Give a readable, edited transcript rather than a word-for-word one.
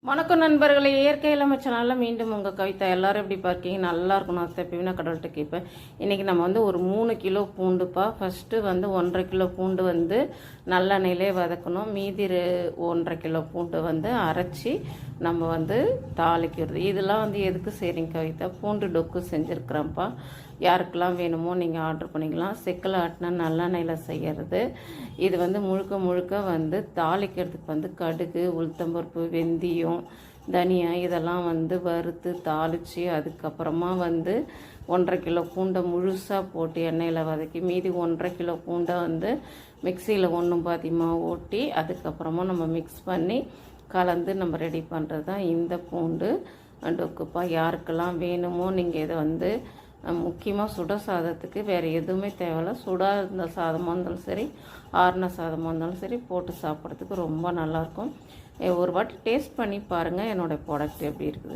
வணக்கம் நண்பர்களே, இயற்கை இளமை சேனலில் மீண்டும் உங்கள் கவிதா. எல்லோரும் எப்படி பார்க்கீங்க? நல்லா இருக்கணும். அதை எப்பயுமே கடவுள்கிட்ட கேட்பேன். இன்றைக்கி நம்ம வந்து ஒரு 3 கிலோ பூண்டுப்பா. ஃபஸ்ட்டு வந்து 1.5 கிலோ பூண்டு வந்து நல்லெண்ணெயிலே வதக்கணும். மீதி 1.5 கிலோ பூண்டு வந்து அரைச்சி நம்ம வந்து தாளிக்கிறது. இதெல்லாம் வந்து எதுக்கு செய்கிறீங்க கவிதா? பூண்டு டொக்கு செஞ்சுருக்குறேன்ப்பா. யாருக்கெல்லாம் வேணுமோ நீங்கள் ஆர்டர் பண்ணிக்கலாம். செக்கில் ஆட்டினா நல்லெண்ணெயில் செய்கிறது. இது வந்து முழுக்க முழுக்க வந்து தாளிக்கிறதுக்கு வந்து கடுகு, உளுத்தம்பருப்பு, வெந்தயம், தனியா இதெல்லாம் வந்து வறுத்து தாளித்து அதுக்கப்புறமா வந்து 1.5 கிலோ பூண்டை முழுசாக போட்டு எண்ணெயில் வதக்கி மீதி 1.5 கிலோ பூண்டை வந்து மிக்சியில் ஒன்றும் பாதியமாக ஓட்டி அதுக்கப்புறமா நம்ம மிக்ஸ் பண்ணி கலந்து நம்ம ரெடி பண்ணுறது தான் இந்த பூண்டு டொக்குப்பா. யாருக்கெல்லாம் வேணுமோ நீங்கள் இதை வந்து முக்கியமாக சுட சாதத்துக்கு வேறு எதுவுமே தேவையில்ல. சுடாக இருந்த சாதமாக இருந்தாலும் சரி, ஆறின சாதமாக இருந்தாலும் சரி போட்டு சாப்பிட்றதுக்கு ரொம்ப நல்லாயிருக்கும். ஒரு வாட்டி டேஸ்ட் பண்ணி பாருங்கள் என்னோடய ப்ராடக்ட் எப்படி இருக்குது.